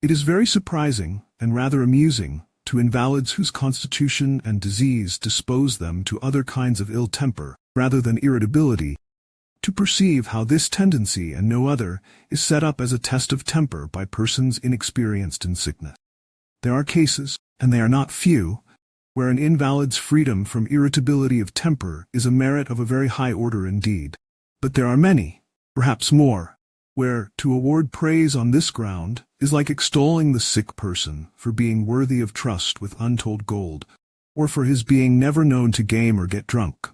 It is very surprising, and rather amusing, to invalids whose constitution and disease dispose them to other kinds of ill temper, rather than irritability, to perceive how this tendency and no other is set up as a test of temper by persons inexperienced in sickness. There are cases, and they are not few, where an invalid's freedom from irritability of temper is a merit of a very high order indeed. But there are many, perhaps more, where to award praise on this ground is like extolling the sick person for being worthy of trust with untold gold, or for his being never known to game or get drunk.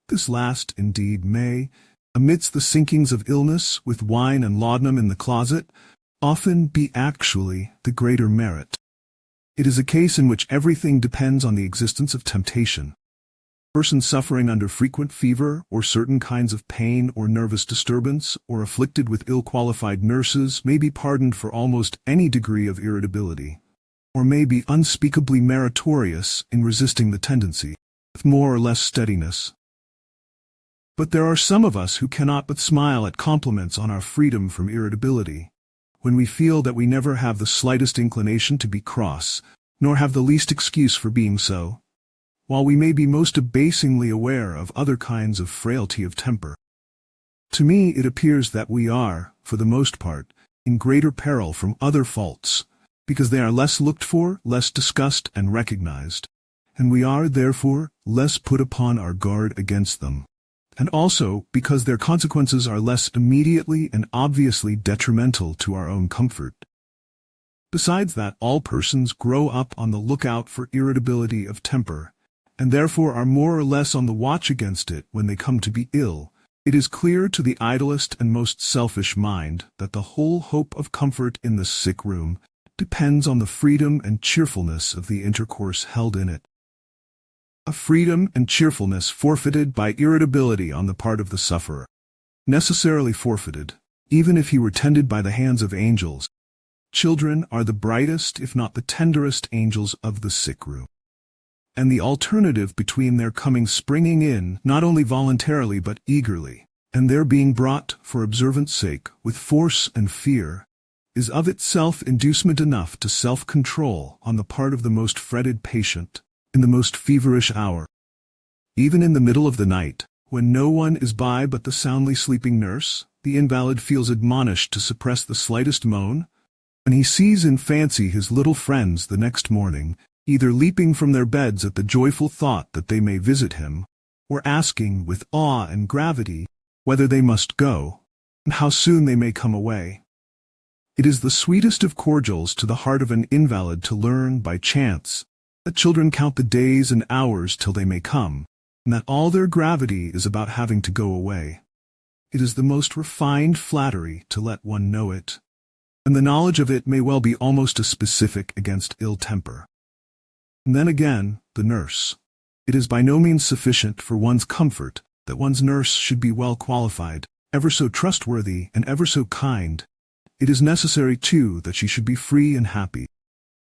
This last, indeed, may, amidst the sinkings of illness with wine and laudanum in the closet, often be actually the greater merit. It is a case in which everything depends on the existence of temptation. Persons suffering under frequent fever or certain kinds of pain or nervous disturbance or afflicted with ill-qualified nurses may be pardoned for almost any degree of irritability, or may be unspeakably meritorious in resisting the tendency, with more or less steadiness. But there are some of us who cannot but smile at compliments on our freedom from irritability, when we feel that we never have the slightest inclination to be cross, nor have the least excuse for being so, while we may be most abasingly aware of other kinds of frailty of temper. To me it appears that we are, for the most part, in greater peril from other faults, because they are less looked for, less discussed and recognized, and we are, therefore, less put upon our guard against them, and also because their consequences are less immediately and obviously detrimental to our own comfort. Besides that, all persons grow up on the lookout for irritability of temper, and therefore are more or less on the watch against it when they come to be ill. It is clear to the idlest and most selfish mind that the whole hope of comfort in the sick room depends on the freedom and cheerfulness of the intercourse held in it. A freedom and cheerfulness forfeited by irritability on the part of the sufferer, necessarily forfeited, even if he were tended by the hands of angels. Children are the brightest, if not the tenderest, angels of the sick room. And the alternative between their coming springing in, not only voluntarily but eagerly, and their being brought, for observance sake, with force and fear, is of itself inducement enough to self-control on the part of the most fretted patient, in the most feverish hour. Even in the middle of the night, when no one is by but the soundly sleeping nurse, the invalid feels admonished to suppress the slightest moan, and he sees in fancy his little friends the next morning, either leaping from their beds at the joyful thought that they may visit him, or asking with awe and gravity whether they must go, and how soon they may come away. It is the sweetest of cordials to the heart of an invalid to learn by chance that children count the days and hours till they may come, and that all their gravity is about having to go away. It is the most refined flattery to let one know it, and the knowledge of it may well be almost a specific against ill temper. And then again, the nurse. It is by no means sufficient for one's comfort that one's nurse should be well qualified, ever so trustworthy and ever so kind. It is necessary, too, that she should be free and happy.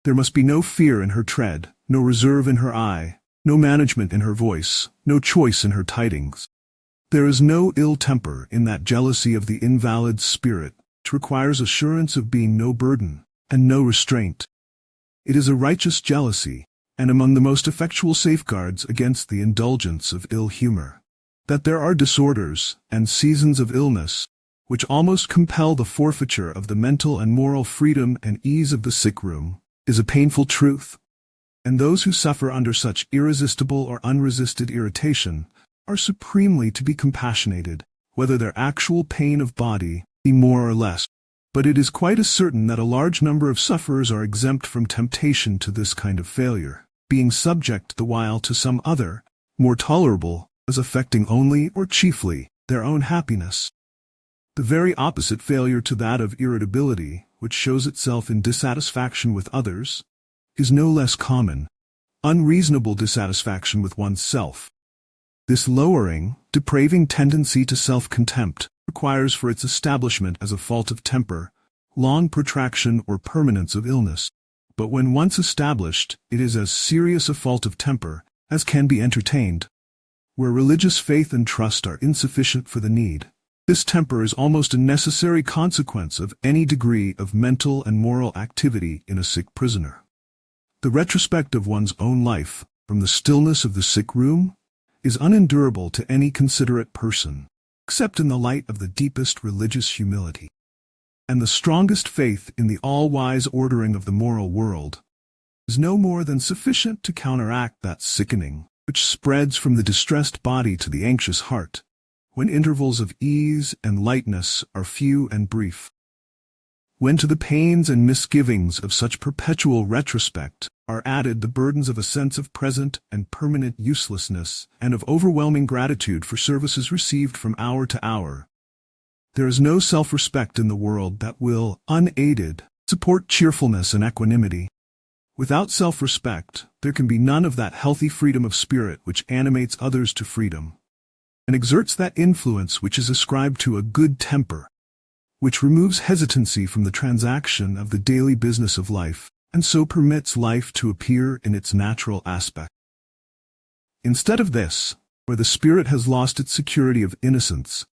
There must be no fear in her tread, no reserve in her eye, no management in her voice, no choice in her tidings. There is no ill temper in that jealousy of the invalid's spirit, which requires assurance of being no burden, and no restraint. It is a righteous jealousy, and among the most effectual safeguards against the indulgence of ill humor. That there are disorders, and seasons of illness, which almost compel the forfeiture of the mental and moral freedom and ease of the sick room, is a painful truth. And those who suffer under such irresistible or unresisted irritation are supremely to be compassionated, whether their actual pain of body be more or less. But it is quite as certain that a large number of sufferers are exempt from temptation to this kind of failure, being subject the while to some other, more tolerable, as affecting only or chiefly their own happiness. The very opposite failure to that of irritability, which shows itself in dissatisfaction with others, is no less common, unreasonable dissatisfaction with oneself. This lowering, depraving tendency to self-contempt requires for its establishment as a fault of temper, long protraction or permanence of illness. But when once established, it is as serious a fault of temper as can be entertained. Where religious faith and trust are insufficient for the need, This temper is almost a necessary consequence of any degree of mental and moral activity in a sick prisoner. The retrospect of one's own life, from the stillness of the sick room, is unendurable to any considerate person, except in the light of the deepest religious humility and the strongest faith in the all-wise ordering of the moral world, is no more than sufficient to counteract that sickening which spreads from the distressed body to the anxious heart, when intervals of ease and lightness are few and brief. When to the pains and misgivings of such perpetual retrospect are added the burdens of a sense of present and permanent uselessness and of overwhelming gratitude for services received from hour to hour, there is no self-respect in the world that will, unaided, support cheerfulness and equanimity. Without self-respect, there can be none of that healthy freedom of spirit which animates others to freedom, and exerts that influence which is ascribed to a good temper, which removes hesitancy from the transaction of the daily business of life, and so permits life to appear in its natural aspect. Instead of this, where the spirit has lost its security of innocence,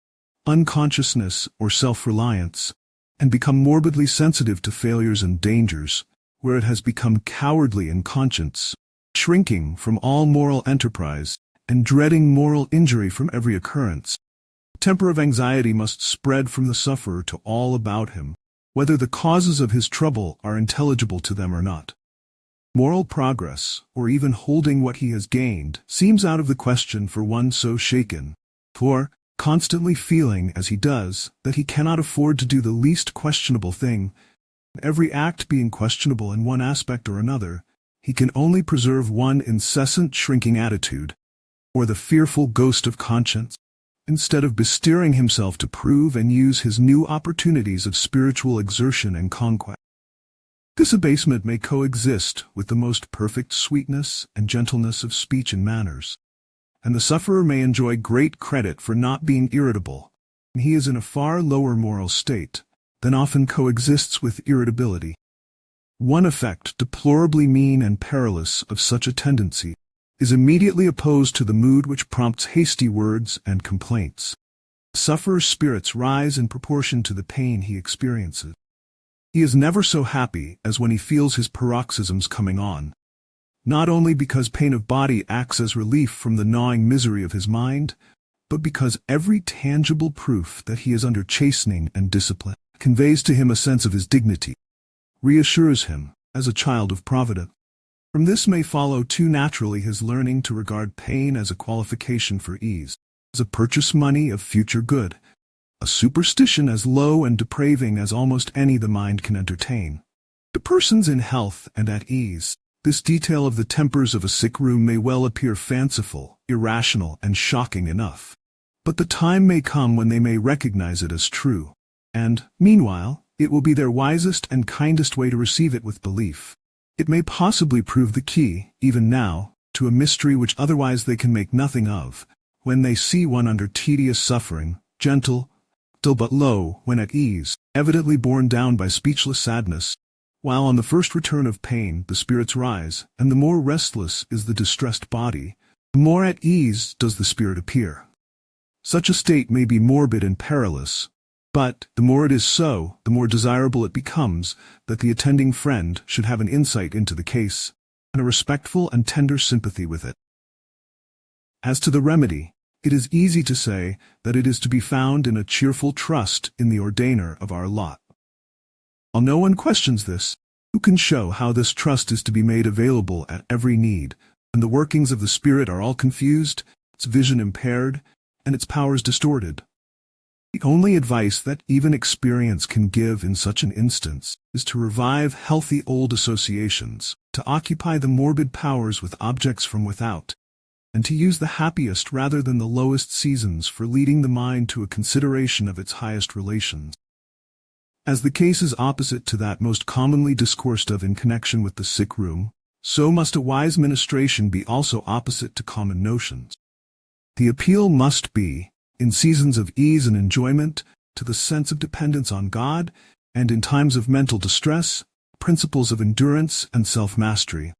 unconsciousness, or self-reliance, and become morbidly sensitive to failures and dangers, where it has become cowardly in conscience, shrinking from all moral enterprise, and dreading moral injury from every occurrence, the temper of anxiety must spread from the sufferer to all about him, whether the causes of his trouble are intelligible to them or not. Moral progress, or even holding what he has gained, seems out of the question for one so shaken, for, constantly feeling, as he does, that he cannot afford to do the least questionable thing, every act being questionable in one aspect or another, he can only preserve one incessant shrinking attitude, or the fearful ghost of conscience, instead of bestirring himself to prove and use his new opportunities of spiritual exertion and conquest. This abasement may coexist with the most perfect sweetness and gentleness of speech and manners, and the sufferer may enjoy great credit for not being irritable, and he is in a far lower moral state than often coexists with irritability. One effect deplorably mean and perilous of such a tendency is immediately opposed to the mood which prompts hasty words and complaints. The sufferer's spirits rise in proportion to the pain he experiences. He is never so happy as when he feels his paroxysms coming on, not only because pain of body acts as relief from the gnawing misery of his mind, but because every tangible proof that he is under chastening and discipline conveys to him a sense of his dignity, reassures him, as a child of Providence. From this may follow too naturally his learning to regard pain as a qualification for ease, as a purchase money of future good, a superstition as low and depraving as almost any the mind can entertain. To persons in health and at ease, this detail of the tempers of a sick room may well appear fanciful, irrational, and shocking enough. But the time may come when they may recognize it as true, and, meanwhile, it will be their wisest and kindest way to receive it with belief. It may possibly prove the key, even now, to a mystery which otherwise they can make nothing of, when they see one under tedious suffering, gentle, still but low, when at ease, evidently borne down by speechless sadness, while on the first return of pain the spirits rise, and the more restless is the distressed body, the more at ease does the spirit appear. Such a state may be morbid and perilous, but, the more it is so, the more desirable it becomes that the attending friend should have an insight into the case, and a respectful and tender sympathy with it. As to the remedy, it is easy to say that it is to be found in a cheerful trust in the ordainer of our lot. While no one questions this, who can show how this trust is to be made available at every need, when the workings of the spirit are all confused, its vision impaired, and its powers distorted? The only advice that even experience can give in such an instance is to revive healthy old associations, to occupy the morbid powers with objects from without, and to use the happiest rather than the lowest seasons for leading the mind to a consideration of its highest relations. As the case is opposite to that most commonly discoursed of in connection with the sick room, so must a wise ministration be also opposite to common notions. The appeal must be, in seasons of ease and enjoyment, to the sense of dependence on God, and in times of mental distress, principles of endurance and self-mastery.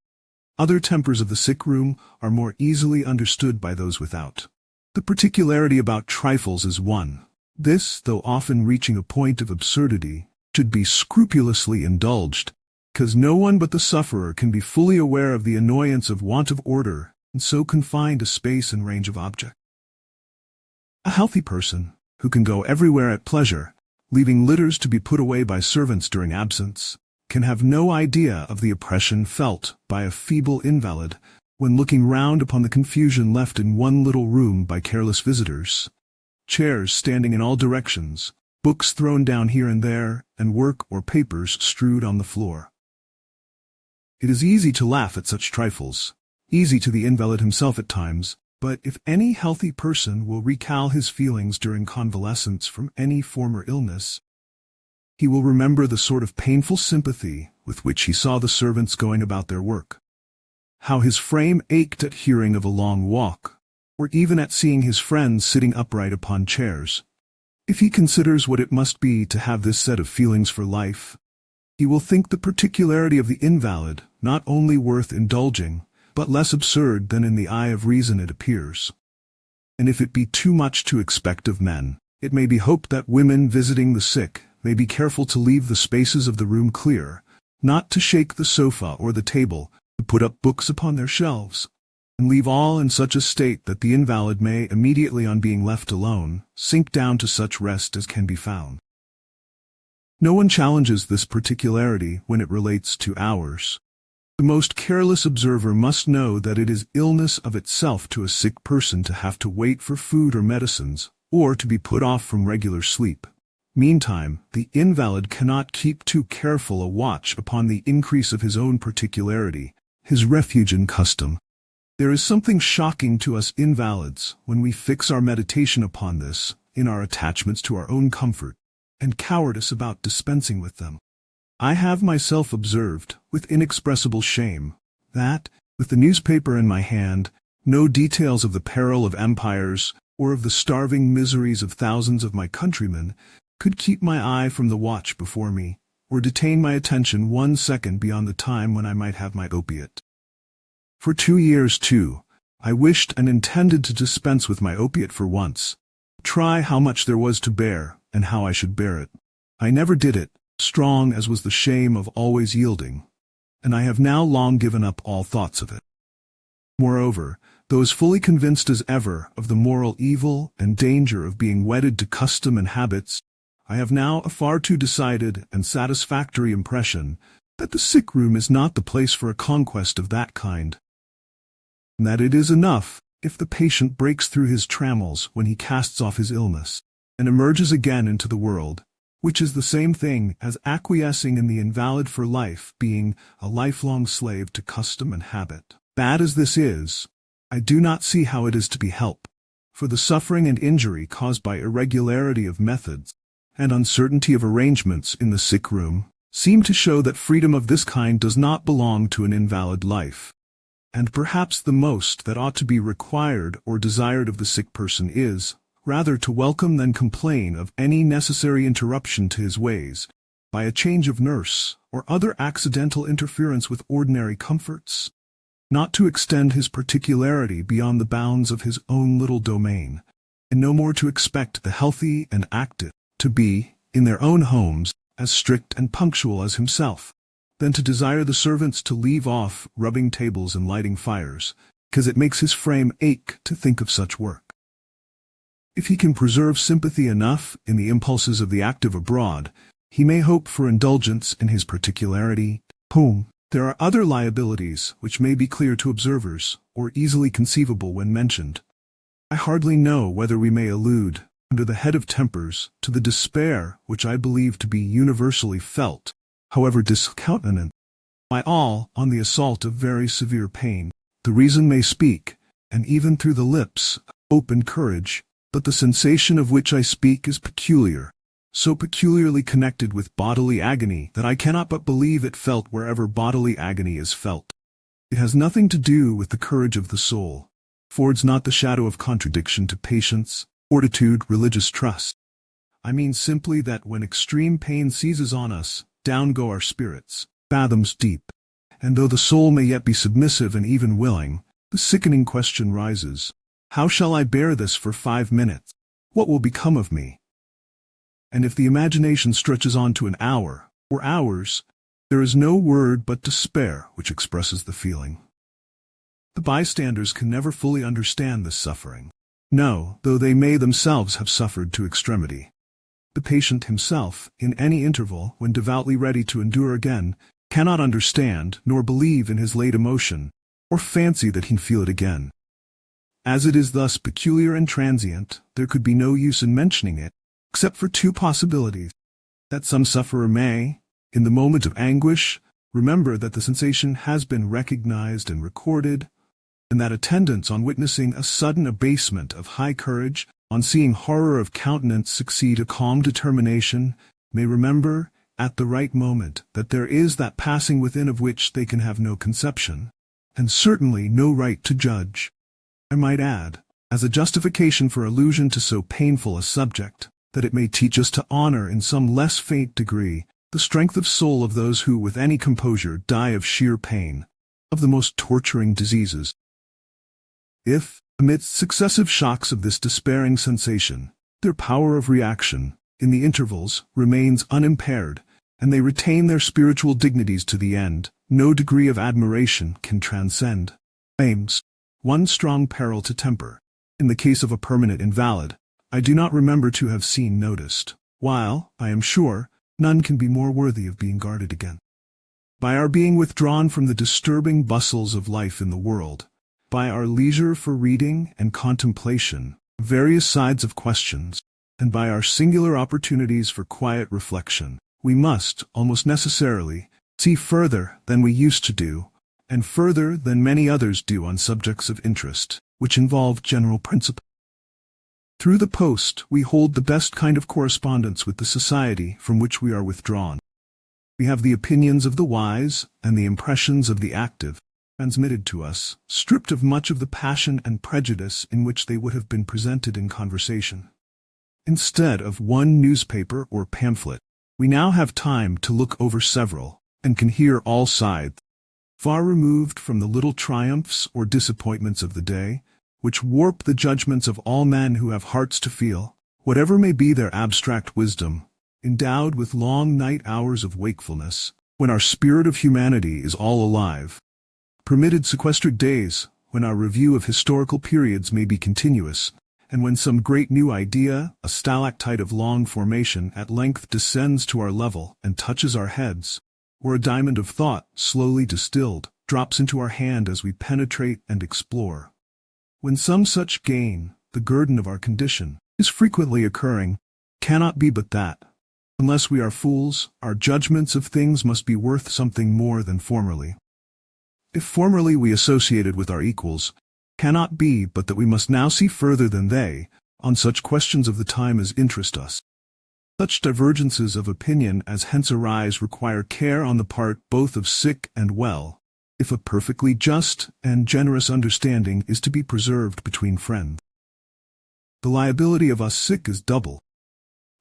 Other tempers of the sick room are more easily understood by those without. The particularity about trifles is one, This, though often reaching a point of absurdity, should be scrupulously indulged, because no one but the sufferer can be fully aware of the annoyance of want of order in so confined a space and range of object. A healthy person, who can go everywhere at pleasure, leaving litters to be put away by servants during absence, can have no idea of the oppression felt by a feeble invalid when looking round upon the confusion left in one little room by careless visitors. Chairs standing in all directions, books thrown down here and there, and work or papers strewed on the floor. It is easy to laugh at such trifles, easy to the invalid himself at times, but if any healthy person will recall his feelings during convalescence from any former illness, he will remember the sort of painful sympathy with which he saw the servants going about their work, how his frame ached at hearing of a long walk, or even at seeing his friends sitting upright upon chairs. If he considers what it must be to have this set of feelings for life, he will think the particularity of the invalid not only worth indulging, but less absurd than in the eye of reason it appears. And if it be too much to expect of men, it may be hoped that women visiting the sick may be careful to leave the spaces of the room clear, not to shake the sofa or the table, to put up books upon their shelves, and leave all in such a state that the invalid may, immediately on being left alone, sink down to such rest as can be found. No one challenges this particularity when it relates to ours. The most careless observer must know that it is illness of itself to a sick person to have to wait for food or medicines, or to be put off from regular sleep. Meantime, the invalid cannot keep too careful a watch upon the increase of his own particularity, his refuge in custom. There is something shocking to us invalids when we fix our meditation upon this, in our attachments to our own comfort, and cowardice about dispensing with them. I have myself observed, with inexpressible shame, that, with the newspaper in my hand, no details of the peril of empires, or of the starving miseries of thousands of my countrymen, could keep my eye from the watch before me, or detain my attention 1 second beyond the time when I might have my opiate. For 2 years, too, I wished and intended to dispense with my opiate for once, try how much there was to bear, and how I should bear it. I never did it, strong as was the shame of always yielding, and I have now long given up all thoughts of it. Moreover, though as fully convinced as ever of the moral evil and danger of being wedded to custom and habits, I have now a far too decided and satisfactory impression that the sick room is not the place for a conquest of that kind, and that it is enough if the patient breaks through his trammels when he casts off his illness, and emerges again into the world, which is the same thing as acquiescing in the invalid for life being a lifelong slave to custom and habit. Bad as this is, I do not see how it is to be helped, for the suffering and injury caused by irregularity of methods and uncertainty of arrangements in the sick room seem to show that freedom of this kind does not belong to an invalid life. And perhaps the most that ought to be required or desired of the sick person is, rather to welcome than complain of any necessary interruption to his ways, by a change of nurse, or other accidental interference with ordinary comforts, not to extend his particularity beyond the bounds of his own little domain, and no more to expect the healthy and active to be, in their own homes, as strict and punctual as himself, than to desire the servants to leave off rubbing tables and lighting fires, because it makes his frame ache to think of such work. If he can preserve sympathy enough in the impulses of the active abroad, he may hope for indulgence in his particularity. There are other liabilities which may be clear to observers, or easily conceivable when mentioned. I hardly know whether we may allude, under the head of tempers, to the despair which I believe to be universally felt, however discountenant, by all on the assault of very severe pain. The reason may speak, and even through the lips, open courage, but the sensation of which I speak is peculiar, so peculiarly connected with bodily agony that I cannot but believe it felt wherever bodily agony is felt. It has nothing to do with the courage of the soul, affords not the shadow of contradiction to patience, fortitude, religious trust. I mean simply that when extreme pain seizes on us, down go our spirits, fathoms deep, and though the soul may yet be submissive and even willing, the sickening question rises, how shall I bear this for 5 minutes? What will become of me? and if the imagination stretches on to an hour, or hours, there is no word but despair which expresses the feeling. The bystanders can never fully understand this suffering. No, though they may themselves have suffered to extremity. The patient himself, in any interval when devoutly ready to endure again, cannot understand nor believe in his late emotion, or fancy that he'll feel it again. As it is thus peculiar and transient, there could be no use in mentioning it, except for two possibilities: that some sufferer may, in the moment of anguish, remember that the sensation has been recognized and recorded, and that attendants on witnessing a sudden abasement of high courage, on seeing horror of countenance succeed a calm determination, may remember, at the right moment, that there is that passing within of which they can have no conception, and certainly no right to judge. I might add, as a justification for allusion to so painful a subject, that it may teach us to honor in some less faint degree the strength of soul of those who with any composure die of sheer pain, of the most torturing diseases. If, amidst successive shocks of this despairing sensation, their power of reaction, in the intervals, remains unimpaired, and they retain their spiritual dignities to the end, no degree of admiration can transcend aims. One strong peril to temper, in the case of a permanent invalid, I do not remember to have seen noticed, while, I am sure, none can be more worthy of being guarded against. By our being withdrawn from the disturbing bustles of life in the world, by our leisure for reading and contemplation, various sides of questions, and by our singular opportunities for quiet reflection, we must, almost necessarily, see further than we used to do, and further than many others do on subjects of interest, which involve general principles. Through the post, we hold the best kind of correspondence with the society from which we are withdrawn. We have the opinions of the wise and the impressions of the active transmitted to us, stripped of much of the passion and prejudice in which they would have been presented in conversation. Instead of one newspaper or pamphlet, we now have time to look over several, and can hear all sides. Far removed from the little triumphs or disappointments of the day, which warp the judgments of all men who have hearts to feel, whatever may be their abstract wisdom, endowed with long night hours of wakefulness, when our spirit of humanity is all alive. Permitted sequestered days, when our review of historical periods may be continuous, and when some great new idea, a stalactite of long formation, at length descends to our level and touches our heads, or a diamond of thought, slowly distilled, drops into our hand as we penetrate and explore. When some such gain, the guerdon of our condition, is frequently occurring, cannot be but that, unless we are fools, our judgments of things must be worth something more than formerly. If formerly we associated with our equals, cannot be but that we must now see further than they, on such questions of the time as interest us. Such divergences of opinion as hence arise require care on the part both of sick and well, if a perfectly just and generous understanding is to be preserved between friends. The liability of us sick is double.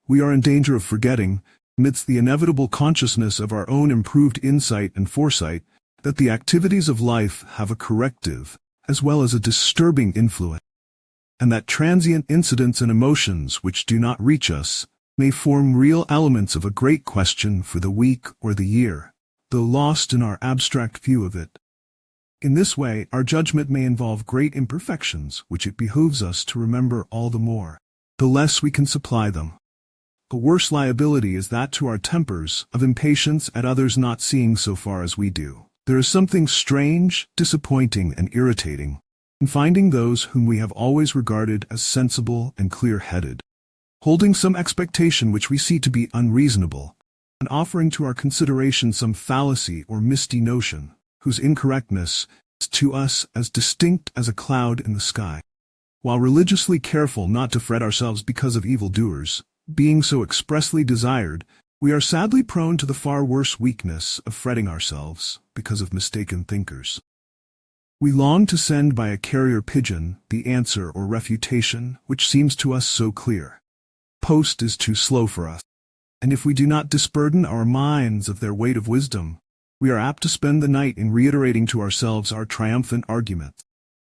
We are in danger of forgetting, amidst the inevitable consciousness of our own improved insight and foresight, that the activities of life have a corrective, as well as a disturbing influence, and that transient incidents and emotions which do not reach us may form real elements of a great question for the week or the year, though lost in our abstract view of it. In this way, our judgment may involve great imperfections which it behooves us to remember all the more, the less we can supply them. A worse liability is that to our tempers of impatience at others not seeing so far as we do. There is something strange, disappointing, and irritating in finding those whom we have always regarded as sensible and clear-headed, holding some expectation which we see to be unreasonable, and offering to our consideration some fallacy or misty notion, whose incorrectness is to us as distinct as a cloud in the sky. While religiously careful not to fret ourselves because of evildoers, being so expressly desired, we are sadly prone to the far worse weakness of fretting ourselves because of mistaken thinkers. We long to send by a carrier pigeon the answer or refutation which seems to us so clear. Post is too slow for us, and if we do not disburden our minds of their weight of wisdom, we are apt to spend the night in reiterating to ourselves our triumphant arguments,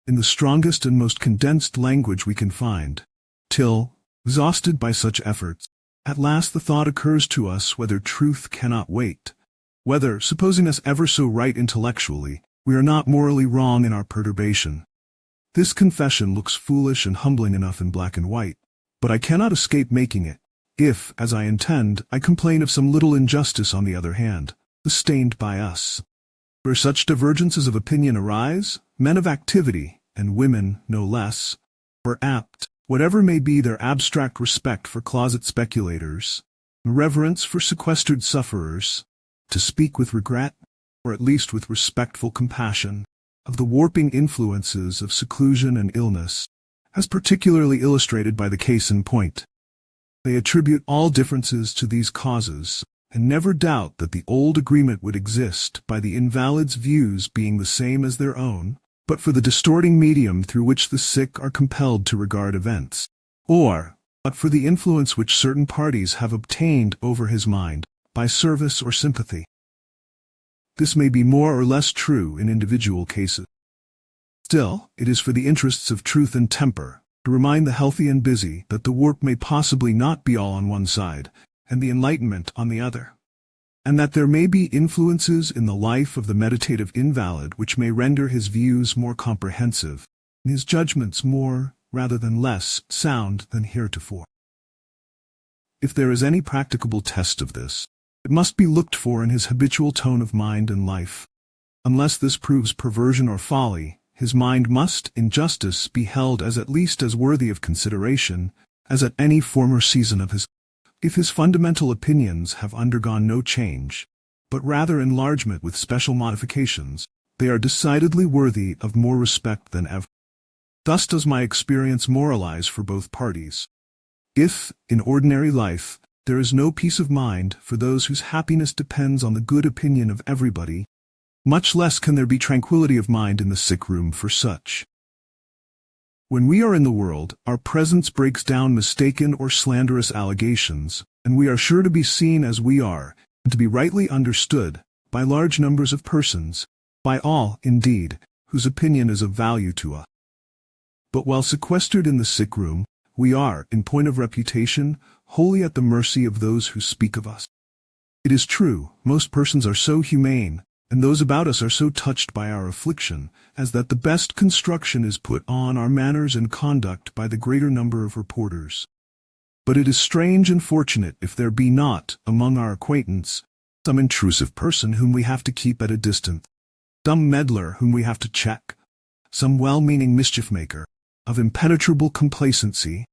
in the strongest and most condensed language we can find, till, exhausted by such efforts, At last the thought occurs to us whether truth cannot wait, whether, supposing us ever so right intellectually, we are not morally wrong in our perturbation. This confession looks foolish and humbling enough in black and white, but I cannot escape making it, if, as I intend, I complain of some little injustice on the other hand, sustained by us. Where such divergences of opinion arise, men of activity, and women no less, are apt, whatever may be their abstract respect for closet speculators, and reverence for sequestered sufferers, to speak with regret, or at least with respectful compassion, of the warping influences of seclusion and illness, as particularly illustrated by the case in point. They attribute all differences to these causes, and never doubt that the old agreement would exist by the invalid's views being the same as their own, but for the distorting medium through which the sick are compelled to regard events, or, but for the influence which certain parties have obtained over his mind, by service or sympathy. This may be more or less true in individual cases. Still, it is for the interests of truth and temper, to remind the healthy and busy that the warp may possibly not be all on one side, and the enlightenment on the other, and that there may be influences in the life of the meditative invalid which may render his views more comprehensive, and his judgments more, rather than less, sound than heretofore. If there is any practicable test of this, it must be looked for in his habitual tone of mind and life. Unless this proves perversion or folly, his mind must, in justice, be held as at least as worthy of consideration as at any former season of his. If his fundamental opinions have undergone no change, but rather enlargement with special modifications, they are decidedly worthy of more respect than ever. Thus does my experience moralize for both parties. If, in ordinary life, there is no peace of mind for those whose happiness depends on the good opinion of everybody, much less can there be tranquility of mind in the sick room for such. When we are in the world, our presence breaks down mistaken or slanderous allegations, and we are sure to be seen as we are, and to be rightly understood, by large numbers of persons, by all, indeed, whose opinion is of value to us. But while sequestered in the sick room, we are, in point of reputation, wholly at the mercy of those who speak of us. It is true, most persons are so humane, and those about us are so touched by our affliction, as that the best construction is put on our manners and conduct by the greater number of reporters. But it is strange and fortunate if there be not, among our acquaintance, some intrusive person whom we have to keep at a distance, some meddler whom we have to check, some well-meaning mischief-maker, of impenetrable complacency,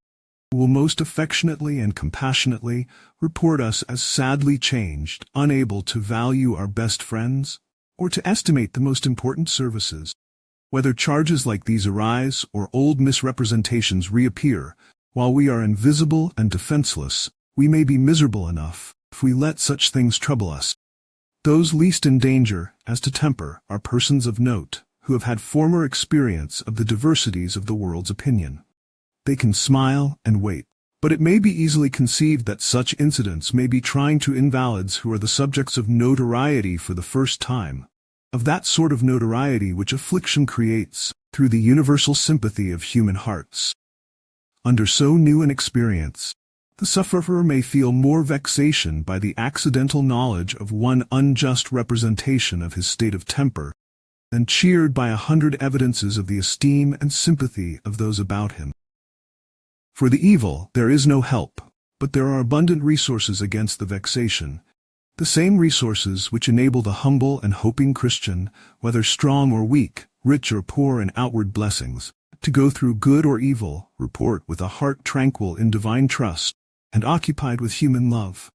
who will most affectionately and compassionately report us as sadly changed, unable to value our best friends, or to estimate the most important services. Whether charges like these arise or old misrepresentations reappear, while we are invisible and defenseless, we may be miserable enough, if we let such things trouble us. Those least in danger, as to temper, are persons of note, who have had former experience of the diversities of the world's opinion. They can smile and wait, but it may be easily conceived that such incidents may be trying to invalids who are the subjects of notoriety for the first time, of that sort of notoriety which affliction creates, through the universal sympathy of human hearts. Under so new an experience, the sufferer may feel more vexation by the accidental knowledge of one unjust representation of his state of temper, than cheered by 100 evidences of the esteem and sympathy of those about him. For the evil there is no help, but there are abundant resources against the vexation, the same resources which enable the humble and hoping Christian, whether strong or weak, rich or poor in outward blessings, to go through good or evil, report with a heart tranquil in divine trust, and occupied with human love.